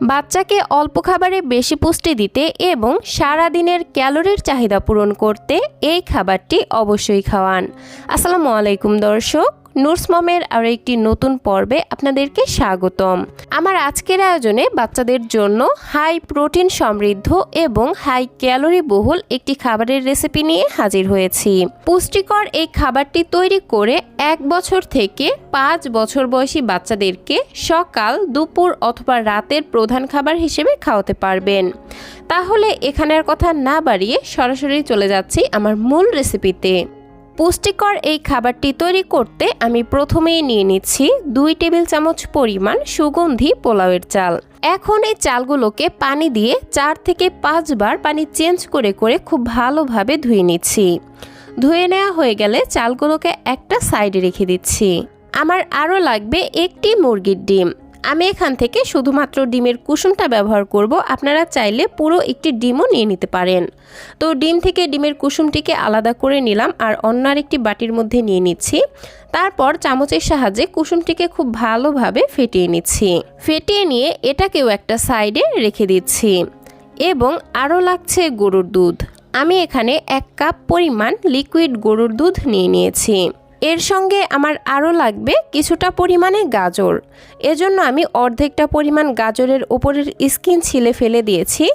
বাচ্চাকে অল্প খাবারে বেশি পুষ্টি দিতে এবং সারা দিনের ক্যালোরির চাহিদা পূরণ করতে এই খাবারটি অবশ্যই খাওয়ান। আসসালামু আলাইকুম দর্শক, নুরস মমের আরও একটি নতুন পর্বে আপনাদেরকে স্বাগতম। আমার আজকের আয়োজনে বাচ্চাদের জন্য হাই প্রোটিন সমৃদ্ধ এবং হাই ক্যালোরি বহুল একটি খাবারের রেসিপি নিয়ে হাজির হয়েছি। পুষ্টিকর এই খাবারটি তৈরি করে 1 বছর থেকে 5 বছর বয়সী বাচ্চাদেরকে সকাল, দুপুর অথবা রাতের প্রধান খাবার হিসেবে খাওয়াতে পারবেন। তাহলে এখানের কথা না বাড়িয়ে সরাসরি চলে যাচ্ছি আমার মূল রেসিপিতে। পুষ্টিকর এই খাবারটি তৈরি করতে আমি প্রথমেই নিয়ে নিচ্ছি 2 টেবিল চামচ পরিমাণ সুগন্ধি পোলাওয়ের চাল। এখন এই চালগুলোকে পানি দিয়ে 4 থেকে 5 বার পানি চেঞ্জ করে করে খুব ভালোভাবে ধুয়ে নিচ্ছি। ধুয়ে নেওয়া হয়ে গেলে চালগুলোকে একটা সাইডে রেখে দিচ্ছি। আমার আরও লাগবে একটি মুরগির ডিম। আমি এখান থেকে শুধুমাত্র ডিমের কুসুমটা ব্যবহার করব, আপনারা চাইলে পুরো একটি ডিমও নিয়ে নিতে পারেন। তো ডিম থেকে ডিমের কুসুমটিকে আলাদা করে নিলাম আর অন্য আরেকটি বাটির মধ্যে নিয়ে নিচ্ছি। তারপর চামচের সাহায্যে কুসুমটিকে খুব ভালোভাবে ফেটিয়ে নিচ্ছি। ফেটিয়ে নিয়ে এটাকেও একটা সাইডে রেখে দিচ্ছি। এবং আরও লাগছে গরুর দুধ। আমি এখানে 1 কাপ পরিমাণ লিকুইড গরুর দুধ নিয়ে নিয়েছি। এর সঙ্গে আমার আরও লাগবে কিছুটা পরিমাণে গাজর। এজন্য আমি অর্ধেকটা পরিমাণ গাজরের ওপরের স্কিন ছিলে ফেলে দিয়েছি।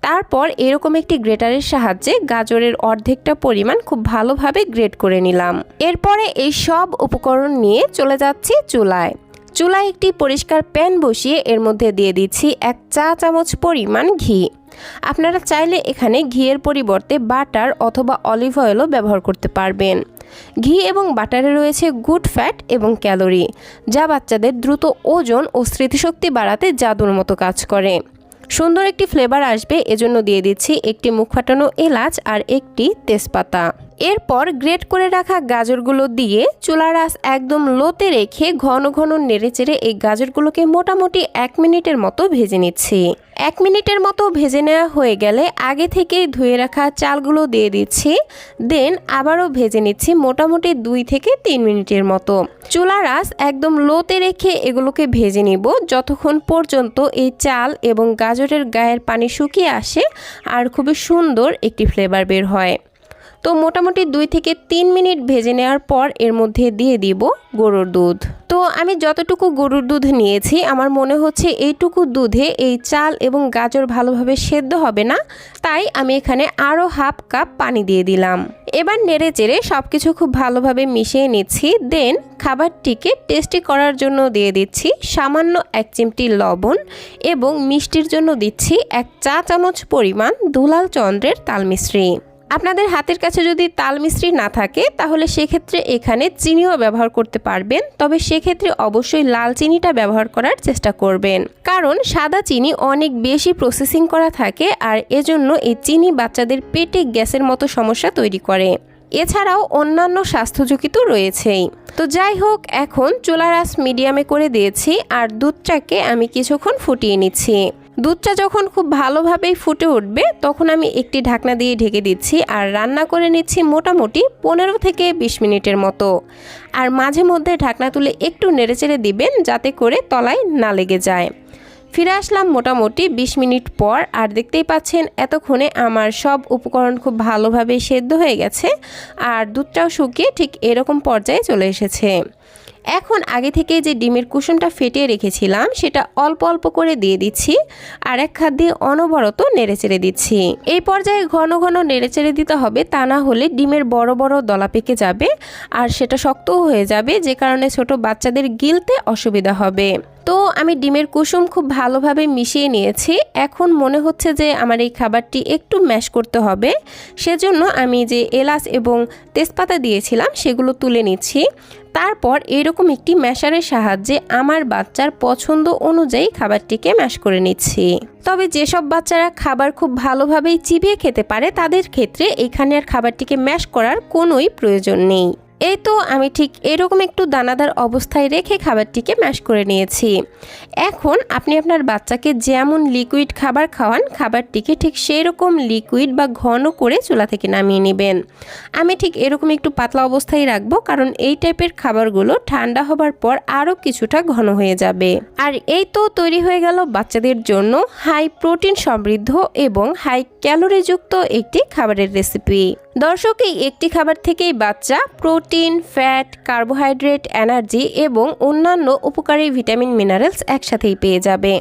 তারপর এরকম একটি গ্রেটারের সাহায্যে গাজরের অর্ধেকটা পরিমাণ খুব ভালোভাবে গ্রেট করে নিলাম। এরপরে এই সব উপকরণ নিয়ে চলে যাচ্ছি চুলায়। চুলায় একটি পরিষ্কার প্যান বসিয়ে এর মধ্যে দিয়ে দিচ্ছি 1 চা চামচ পরিমাণ ঘি। আপনারা চাইলে এখানে ঘিয়ের পরিবর্তে বাটার অথবা অলিভ অয়েলও ব্যবহার করতে পারবেন। ঘি এবং বাটারে রয়েছে গুড ফ্যাট এবং ক্যালোরি, যা বাচ্চাদের দ্রুত ওজন ও স্মৃতিশক্তি বাড়াতে জাদুর মতো কাজ করে। সুন্দর একটি ফ্লেভার আসবে, এজন্য দিয়ে দিচ্ছি একটি মুখ ফাটানো এলাচ আর একটি তেজপাতা। এরপর গ্রেট করে রাখা গাজরগুলো দিয়ে চুলার আঁচ একদম লোতে রেখে ঘন ঘন নেড়েচেড়ে এই গাজরগুলোকে মোটামুটি 1 মিনিটের মতো ভেজে নিচ্ছি। 1 মিনিটের মতো ভেজে নেওয়া হয়ে গেলে আগে থেকে ধুয়ে রাখা চালগুলো দিয়ে দিচ্ছি। দেন আবারও ভেজে নিচ্ছি মোটামুটি 2 থেকে 3 মিনিটের মতো। চুলার আঁচ একদম লোতে রেখে এগুলোকে ভেজে নিব যতক্ষণ পর্যন্ত এই চাল এবং গাজরের গায়ের পানি শুকিয়ে আসে আর খুবই সুন্দর একটি ফ্লেভার বের হয়। তো মোটামুটি 2 থেকে 3 মিনিট ভেজে নেওয়ার পর এর মধ্যে দিয়ে দিব গরুর দুধ। তো আমি যতটুকু গরুর দুধ নিয়েছি আমার মনে হচ্ছে এইটুকু দুধে এই চাল এবং গাজর ভালোভাবে সেদ্ধ হবে না, তাই আমি এখানে আরও ½ কাপ পানি দিয়ে দিলাম। এবার নেড়ে চেড়ে সব কিছু খুব ভালোভাবে মিশিয়ে নিচ্ছি। দেন খাবারটিকে টেস্টি করার জন্য দিয়ে দিচ্ছি সামান্য 1 চিমটি লবণ এবং মিষ্টির জন্য দিচ্ছি 1 চা চামচ পরিমাণ দুলাল চন্দ্রের তাল মিশ্রি। আপনাদের হাতের কাছে যদি তাল মিশ্রি না থাকে তাহলে সেক্ষেত্রে এখানে চিনিও ব্যবহার করতে পারবেন, তবে সেক্ষেত্রে অবশ্যই লাল চিনিটা ব্যবহার করার চেষ্টা করবেন, কারণ সাদা চিনি অনেক বেশি প্রসেসিং করা থাকে আর এজন্য এই চিনি বাচ্চাদের পেটে গ্যাসের মতো সমস্যা তৈরি করে। এছাড়াও অন্যান্য স্বাস্থ্য ঝুঁকি তো রয়েছেই। তো যাই হোক, এখন চুলার আঁচ মিডিয়ামে করে দিয়েছি আর দুধটাকে আমি কিছুক্ষণ ফুটিয়ে নিচ্ছি। দুধটা যখন খুব ভালোভাবেই ফুটে উঠবে তখন আমি একটি ঢাকনা দিয়ে ঢেকে দিচ্ছি আর রান্না করে নিচ্ছি মোটামুটি 15 থেকে 20 মিনিটের মতো। আর মাঝে মধ্যে ঢাকনা তুলে একটু নেড়েচেড়ে দিবেন যাতে করে তলায় না লেগে যায়। ফিরে আসলাম মোটামুটি 20 মিনিট পর আর দেখতেই পাচ্ছেন এতক্ষণে আমার সব উপকরণ খুব ভালোভাবে সেদ্ধ হয়ে গেছে আর দুধটাও শুকিয়ে ঠিক এরকম পর্যায়ে চলে এসেছে। এখন আগে থেকে যে ডিমের কুসুমটা ফেটিয়ে রেখেছিলাম সেটা অল্প অল্প করে দিয়ে দিচ্ছি আর এক হাত দিয়ে অনবরত নেড়েচেড়ে দিচ্ছি। এই পর্যায়ে ঘন ঘন নেড়েচেড়ে দিতে হবে, তা না হলে ডিমের বড় বড় দলা পেকে যাবে আর সেটা শক্তও হয়ে যাবে, যে কারণে ছোট বাচ্চাদের গিলতে অসুবিধা হবে। তো আমি ডিমের কুসুম খুব ভালোভাবে মিশিয়ে নিয়েছি। এখন মনে হচ্ছে যে আমার এই খাবারটি একটু ম্যাশ করতে হবে, সেজন্য আমি যে এলাচ এবং তেজপাতা দিয়েছিলাম সেগুলো তুলে নিচ্ছি। তারপর এরকম একটি ম্যাশারের সাহায্যে আমার বাচ্চার পছন্দ অনুযায়ী খাবারটিকে ম্যাশ করে নিচ্ছি। তবে যেসব বাচ্চারা খাবার খুব ভালোভাবেই চিবিয়ে খেতে পারে তাদের ক্ষেত্রে এখানে আর খাবারটিকে ম্যাশ করার কোনোই প্রয়োজন নেই। এই তো আমি ঠিক এরকম একটু দানাদার অবস্থায় রেখে খাবারটিকে ম্যাশ করে নিয়েছি। এখন আপনি আপনার বাচ্চাকে যেমন লিকুইড খাবার খাওয়ান, খাবারটিকে ঠিক সেই রকম লিকুইড বা ঘন করে চুলা থেকে নামিয়ে নেবেন। আমি ঠিক এরকম একটু পাতলা অবস্থায় রাখবো, কারণ এই টাইপের খাবারগুলো ঠান্ডা হবার পর আরও কিছুটা ঘন হয়ে যাবে। আর এই তো তৈরি হয়ে গেল বাচ্চাদের জন্য হাই প্রোটিন সমৃদ্ধ এবং হাই ক্যালোরিযুক্ত একটি খাবারের রেসিপি। দর্শক, এই একটি খাবার থেকেই বাচ্চা প্রোটিন, ফ্যাট, কার্বোহাইড্রেট, এনার্জি এবং অন্যান্য উপকারী ভিটামিন মিনারেলস একসাথেই পেয়ে যাবে,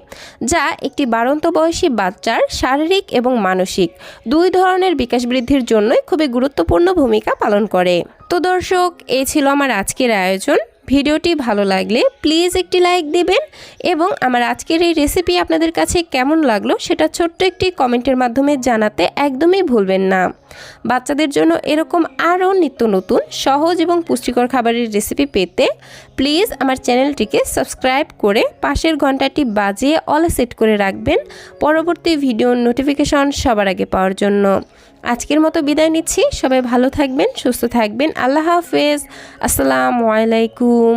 যা একটি বাড়ন্ত বয়সী বাচ্চার শারীরিক এবং মানসিক দুই ধরনের বিকাশ বৃদ্ধির জন্যই খুবই গুরুত্বপূর্ণ ভূমিকা পালন করে। তো দর্শক, এই ছিল আমার আজকের আয়োজন। ভিডিওটি ভালো লাগলে প্লিজ একটি লাইক দেবেন এবং আমার আজকের এই রেসিপি আপনাদের কাছে কেমন লাগলো সেটা ছোট্ট একটি কমেন্টের মাধ্যমে জানাতে একদমই ভুলবেন না। বাচ্চাদের জন্য এরকম আরও নিত্য নতুন সহজ এবং পুষ্টিকর খাবারের রেসিপি পেতে প্লিজ আমার চ্যানেলটিকে সাবস্ক্রাইব করে পাশের ঘন্টাটি বাজিয়ে অলে সেট করে রাখবেন পরবর্তী ভিডিওর নোটিফিকেশন সবার আগে পাওয়ার জন্য। আজকের মতো বিদায় নিচ্ছি। সবাই ভালো থাকবেন, সুস্থ থাকবেন। আল্লাহ হাফেজ। আসসালামু আলাইকুম।